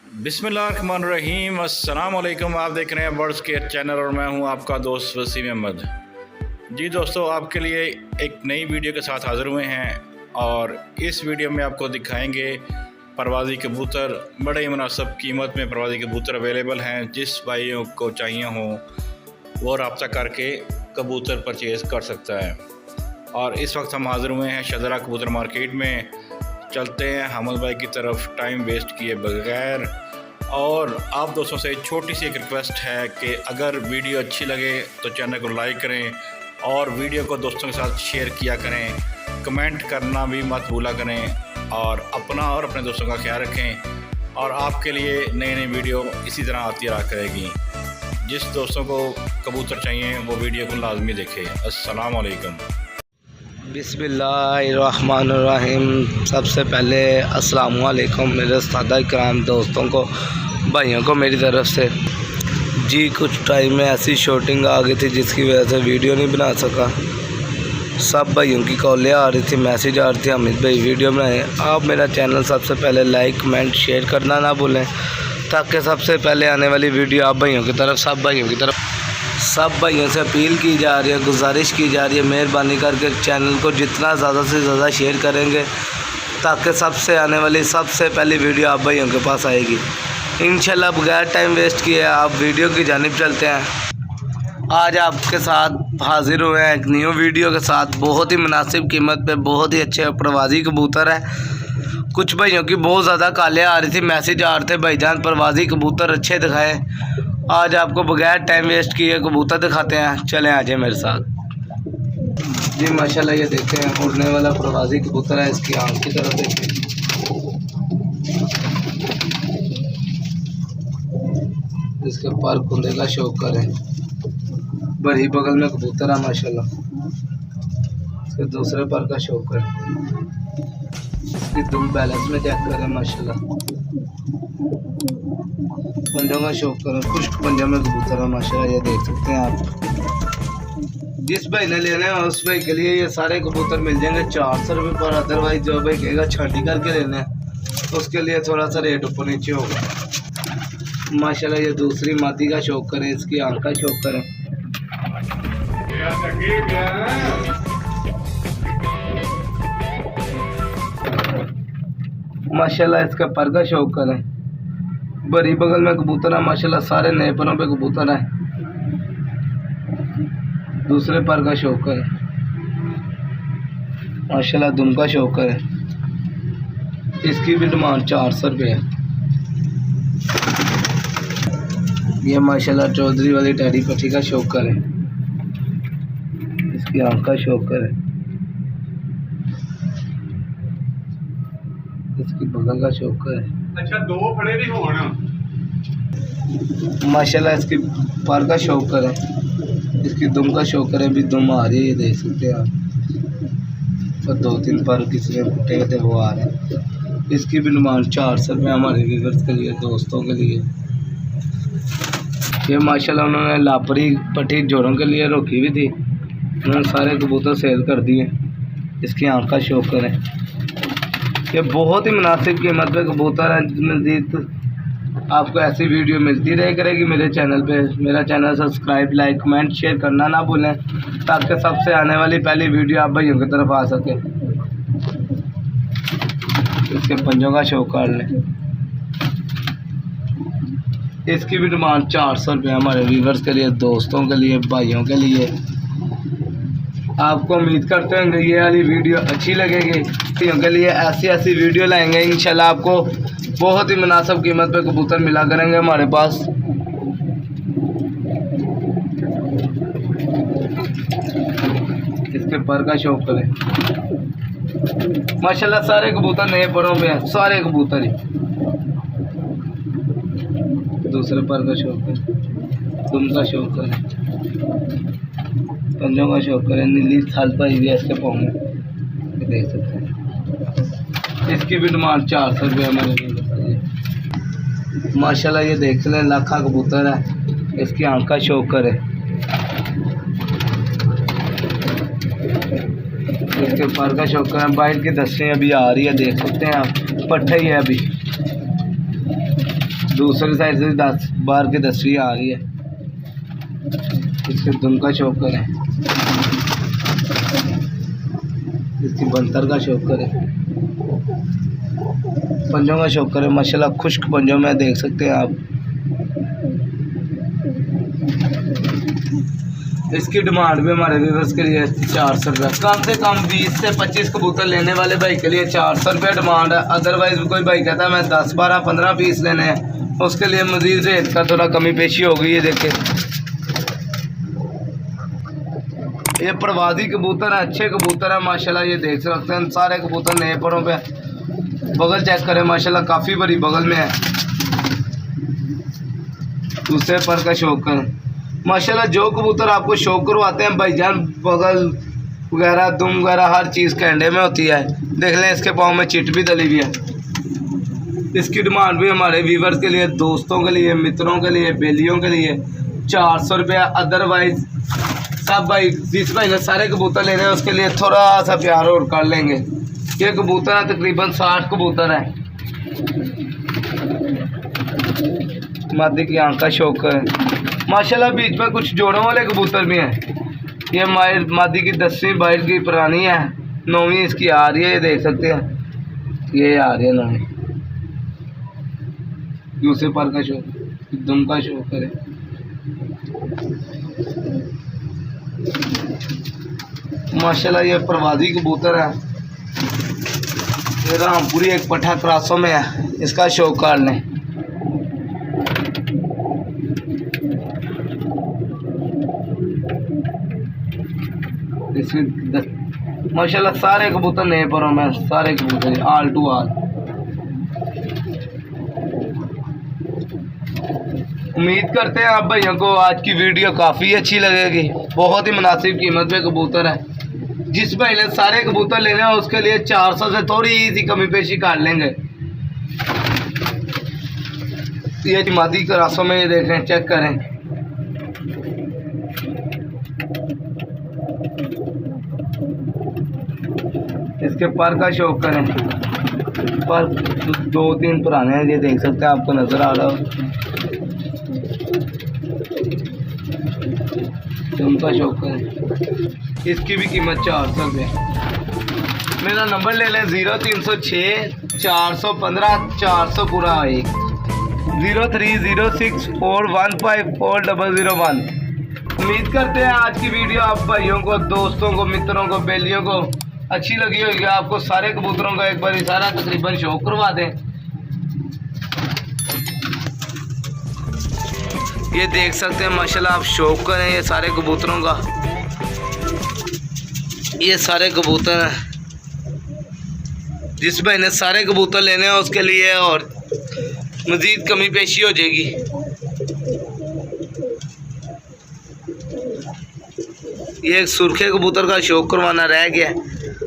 बिस्मिल्लाहिर्रहमानिर्रहीम। अस्सलाम वालेकुम। आप देख रहे हैं बर्ड्स केयर चैनल और मैं हूं आपका दोस्त वसीम अहमद। जी दोस्तों, आपके लिए एक नई वीडियो के साथ हाज़िर हुए हैं और इस वीडियो में आपको दिखाएंगे परवाज़ी कबूतर। बड़े ही मुनासिब कीमत में परवाज़ी कबूतर अवेलेबल हैं। जिस भाइयों को चाहिए हो वो रब्ता करके कबूतर परचेज़ कर सकता है। और इस वक्त हम हाज़िर हुए हैं शदरा कबूतर मार्केट में। चलते हैं हमल भाई की तरफ टाइम वेस्ट किए बगैर। और आप दोस्तों से छोटी सी एक रिक्वेस्ट है कि अगर वीडियो अच्छी लगे तो चैनल को लाइक करें और वीडियो को दोस्तों के साथ शेयर किया करें। कमेंट करना भी मत भूला करें और अपना और अपने दोस्तों का ख्याल रखें। और आपके लिए नई नई वीडियो इसी तरह आती रहा करेगी। जिस दोस्तों को कबूतर चाहिए वो वीडियो को लाजमी देखें। अस्सलाम वालेकुम। बिस्मिल्लाहिर्रहमानिर्रहीम। सबसे पहले अस्सलाम वालेकुम मेरे सादा कराम दोस्तों को, भाइयों को मेरी तरफ़ से। जी कुछ टाइम में ऐसी शूटिंग आ गई थी जिसकी वजह से वीडियो नहीं बना सका। सब भाइयों की कॉलें आ रही थी, मैसेज आ रही थी, हामिद भाई वीडियो बनाएं। आप मेरा चैनल सबसे पहले लाइक कमेंट शेयर करना ना भूलें, ताकि सबसे पहले आने वाली वीडियो आप भाइयों की तरफ सब भाइयों से अपील की जा रही है, गुजारिश की जा रही है, मेहरबानी करके चैनल को जितना ज़्यादा से ज़्यादा शेयर करेंगे ताकि सबसे आने वाली सबसे पहली वीडियो आप भाइयों के पास आएगी। इंशाल्लाह बगैर टाइम वेस्ट किए आप वीडियो की जानिब चलते हैं। आज आपके साथ हाजिर हुए हैं एक न्यू वीडियो के साथ। बहुत ही मुनासिब कीमत पे बहुत ही अच्छे परवाज़ी कबूतर है। कुछ भाइयों की बहुत ज़्यादा कॉलें आ रही थी, मैसेज आ रहे थे, भाईजान परवाज़ी कबूतर अच्छे दिखाए। आज आपको बगैर टाइम वेस्ट किए कबूतर दिखाते हैं। चलें आ जाए मेरे साथ। जी माशाल्लाह ये देखते हैं उड़ने वाला परवाज़ी कबूतर है। इसकी आँख की तरफ देखते हैं, इसके पर कुंदे का शौक करें। बड़ी बगल में कबूतर है माशाल्लाह। इसके दूसरे पर का शौक करें, इसकी दुम बैलेंस में चेक करें माशाल्लाह। पंजों का शौक करें, खुश्क पंजों में कबूतर है माशाल्लाह। ये देख सकते हैं आप। जिस भाई ने लेने हैं उस भाई के लिए ये सारे कबूतर मिल जाएंगे 400 रुपये पर। अदरवाइज जो भाई कहेगा छाटी करके लेने हैं उसके लिए थोड़ा सा रेट ऊपर नीचे होगा माशाल्लाह। ये दूसरी मादी का शौक करें, इसकी आँख का शौक करें। माशाल्लाह इसका पर का शौक करें। बड़ी बगल में कबूतर है माशाल्लाह, सारे नए परों पे कबूतर है। दूसरे पर का शौक करें माशाल्लाह, दुम का शौक करें। इसकी भी डिमांड 400 रुपये है। ये माशाल्लाह चौधरी वाली टैडी पट्टी का शौक करें, इसकी आँख का शौक करें, इसकी बगल का शौक करें। अच्छा दो बड़े नहीं होना माशाल्लाह इसकी पर का शौक करें, इसकी दुम का शौक करें। भी दुम आ रही है, ये देख सकते हैं आप। तो 2-3 पर किसी ने फुटे थे वो आ रहे हैं। इसकी भी डिमांड 400 रुपये हमारे व्यूअर्स के लिए, दोस्तों के लिए। ये माशाल्लाह उन्होंने लापरी पट्टी जोड़ों के लिए रोकी हुई थी, उन्होंने सारे कबूतर सेल कर दिए। इसकी आँख का शौक करें। ये बहुत ही मुनासिब कीमत पे कबूतर है। मज़ीद आपको ऐसी वीडियो मिलती रहे करेगी मेरे चैनल पे। मेरा channel subscribe like comment share करना ना भूलें, ताकि सबसे आने वाली पहली वीडियो आप भाइयों की तरफ आ सके। इसके पंजों का शौक कर लें। इसकी भी डिमांड 400 रुपये हमारे व्यूवर्स के लिए, दोस्तों के लिए, भाइयों के लिए। आपको उम्मीद करते हैं ये वाली वीडियो अच्छी लगेगी। भाइयों के लिए ऐसी वीडियो लाएंगे इंशाल्लाह। आपको बहुत ही मुनासिब कीमत पे कबूतर मिला करेंगे हमारे पास। इसके पर का शौक करें माशाल्लाह। सारे कबूतर नए परों पे हैं, सारे कबूतर ही। दूसरे पर का शौक करें, दुम का शौक करें, पंजों का शौक करें। नीली थाल पाई हुई है इसके पाँव में, देख सकते हैं। इसकी भी डिमांड 400 रुपये हमारे माशाल्लाह। ये देख लें लाखा कबूतर है, इसकी आँख का शौक करें। इसके पर का शौक करें। बाइट की दस्तें अभी आ रही है, देख सकते हैं आप। पट्टे ही है अभी। दूसरी साइड से 10 बार की 10वीं आ रही है। इसके दुम का शौक करें, इसकी बंतर का शौक करें, पंजों का शौक करें। माशाल्लाह खुश्क पंजों में देख सकते हैं आप। इसकी डिमांड भी हमारे व्यूअर्स के लिए 400 रुपये। कम से कम 20 से 25 कबूतर लेने वाले भाई के लिए 400 रुपये डिमांड है। अदरवाइज कोई भाई कहता है मैं 10, 12, 15 पीस लेने हैं, उसके लिए मजीद रेट का थोड़ा कमी पेशी हो गई है। देखें ये प्रवासी कबूतर है, अच्छे कबूतर है माशाल्लाह। ये देख सकते हैं सारे कबूतर नए परों पे। बगल चेक करें माशाल्लाह, काफ़ी बड़ी बगल में है। दूसरे पर का शौक करें माशाल्लाह। जो कबूतर आपको शौक करवाते हैं भाईजान, बगल वगैरह दुम वगैरह हर चीज़ कैंडे में होती है। देख लें इसके पाँव में चिट भी डली हुई है। इसकी डिमांड भी हमारे व्यूअर्स के लिए, दोस्तों के लिए, मित्रों के लिए, बेलियों के लिए 400 रुपया। अदरवाइज सब भाई जिस भाई ने सारे कबूतर लेने हैं उसके लिए थोड़ा सा प्यार और कर लेंगे। ये कबूतर है तकरीबन 60 कबूतर है। मादी की आँख का शौक है माशाल्लाह। बीच में कुछ जोड़ों वाले कबूतर भी हैं। ये मादी की 10वीं 22 की पुरानी है, 9वीं इसकी आ रही है। ये देख सकते हैं, ये आ रही है 9वीं। दूसरे पर का शौक, दुम का शौक करे माशाल्लाह। ये प्रवासी कबूतर है। ये रामपुरी एक पट्ठा क्रासों में है, इसका शौक कर लें। माशाल्लाह सारे कबूतर नए परों में, सारे कबूतर आल टू आल। उम्मीद करते हैं आप भाइयों को आज की वीडियो काफ़ी अच्छी लगेगी। बहुत ही मुनासिब कीमत पे कबूतर है। जिस भाई ने सारे कबूतर लेने हैं उसके लिए 400 से थोड़ी सी कमी पेशी काट लेंगे। ये मादी क्रासों में ये देखें, चेक करें। इसके पर का शौक करें, पर 2-3 पुराने हैं। ये देख सकते हैं, आपको नज़र आ रहा हो। उनका शौक करें। इसकी भी कीमत 400 रुपये। मेरा नंबर ले लें 0306 415 400 पूरा 1 0306 415 4001। उम्मीद करते हैं आज की वीडियो आप भाइयों को, दोस्तों को, मित्रों को, बेलियों को अच्छी लगी होगी। आपको सारे कबूतरों का एक बार सारा तकरीबन शौक करवा दें। ये देख सकते हैं माशाल्लाह, आप शौक करें ये सारे कबूतरों का। ये सारे कबूतर हैं। जिस भाई ने सारे कबूतर लेने हैं उसके लिए और मज़ीद कमी पेशी हो जाएगी। ये एक सुर्खे कबूतर का शौक करवाना रह गया।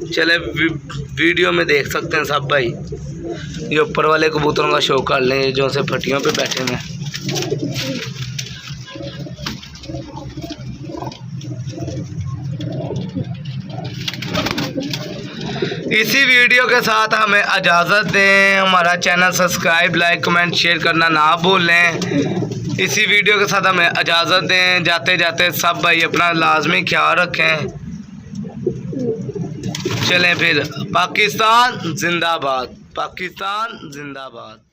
चले वीडियो में देख सकते हैं सब भाई। ये ऊपर वाले कबूतरों का शौक कर लें जो से फटियों पे बैठे हैं। इसी वीडियो के साथ हमें इजाज़त दें। हमारा channel subscribe, like, comment, share करना ना भूलें। इसी वीडियो के साथ हमें इजाज़त दें। जाते जाते सब भाई अपना लाजमी ख्याल रखें। चलें फिर, पाकिस्तान जिंदाबाद, पाकिस्तान जिंदाबाद।